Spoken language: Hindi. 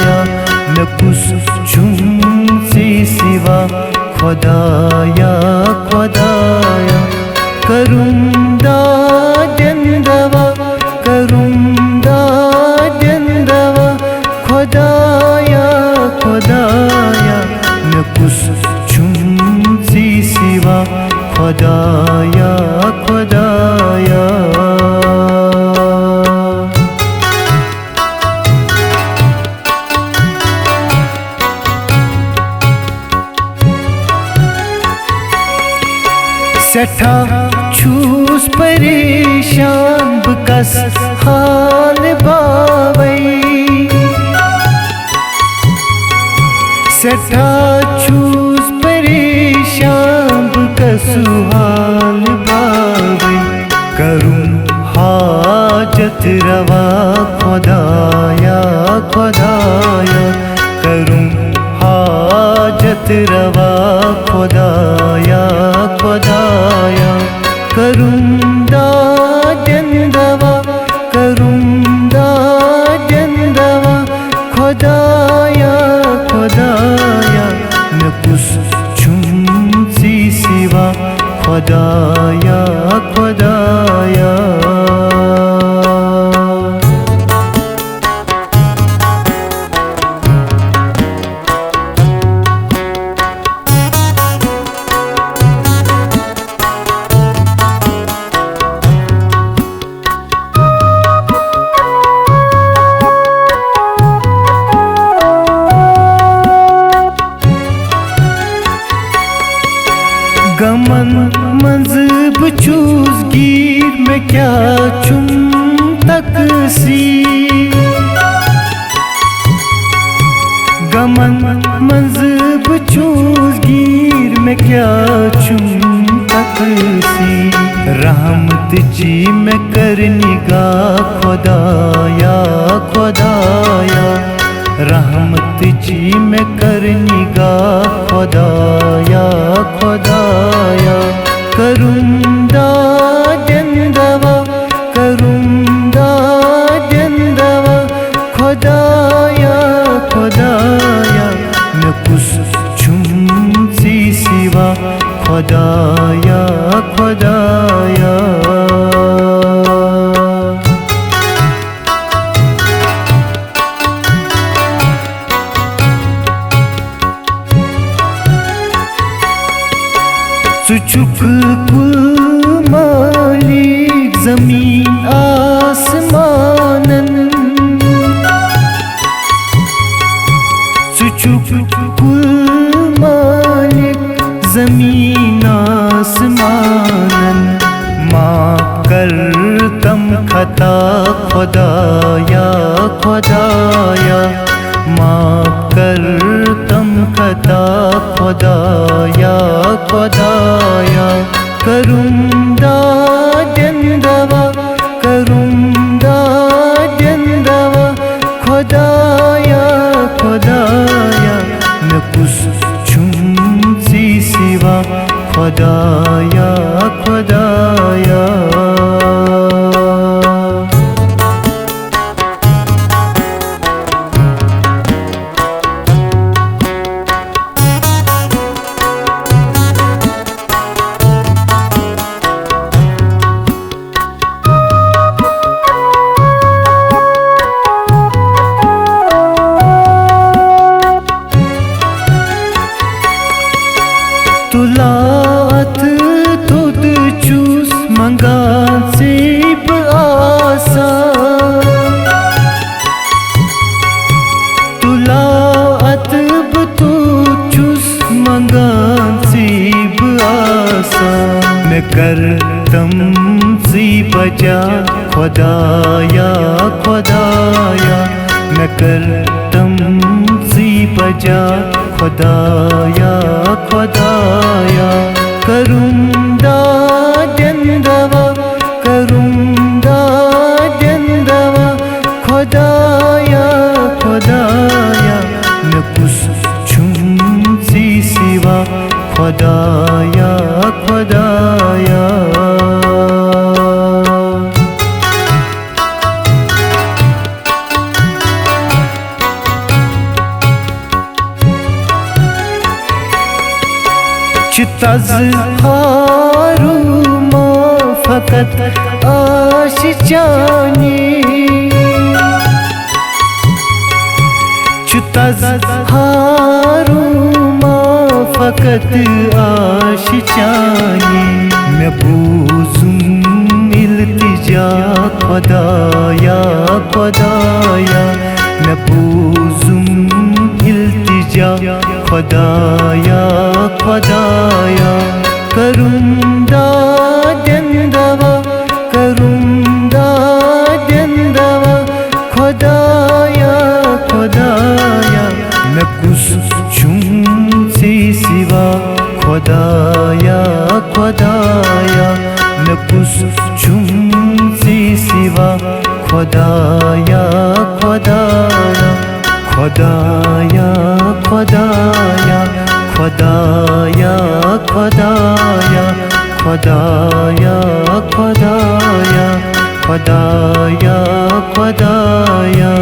खुदाया न कुछ से सिवा खुदाया खुदाया करुंदा जंदवा करुंदा जंदवा खुदाया खुदाया न कुछ से सिवा खुदाया खुदाया सठा छूस परेशान बकस हाल बावई सठा छूस परेशान बकस हाल बावई करूं हाजत रवा खुदाया खुदाया करूं हाजत रवा खुदाया खुदाया करुंदा जंदवा करुंदा जंदवा खुदाया खुदाया न कुछ से सिवा खुदाया खुदाया गमन मंज़ब चूस गिर में क्या चुम तक सी गमन मंज़ब चूस गिर में क्या चुम तक सी रहमत जी में कर निगाह खुदाया खुदाया रहमत जी में कर निगाह खुदाया खुदाया करुंदा जंदवा करुंदा जंदवा खुदाया खुदाया न कुछ से सिवा खुदाया खुदाया सुचुक कुल मालिक ज़मीन आसमानन सुचुक कुल मालिक ज़मीन आसमानन माँ कर तम खता खुदाया खुदाया माँ कर तम खता खुदाया खुदाया करुंदा जंदवा करुंदा जंदवा खुदाया खुदाया न कुछ से सिवा खुदाया खुदाया तुलात तुद चूस मंगा सेब आसा तुलात तू चूस मंगा सेब आसा मैं कर तम सी बजा खुदाया खुदाया मैं कर तम सी बजा खुदाया खुदाया करुंदा जंदवा करुंदा जंदवा खुदाया खुदाया न कुछ से सिवा खुदाया खुदाया तज़हारू मां फ़क़त आशिचानी तज़हारू मां फ़क़त आशिचानी मैं बूज़ुम इल्तिजा खुदाया खुदाया मैं बूज़ुम इल्तिजा खुदाया खुदाया करुंदा दंदवा खुदाया खुदाया मैं कुछ से सिवा खुदाया खुदाया मैं कुछ से सिवा खुदाया खुदाया खुदाया खुदाया खुदाया खुदाया खुदाया खुदाया खुदाया खुदाया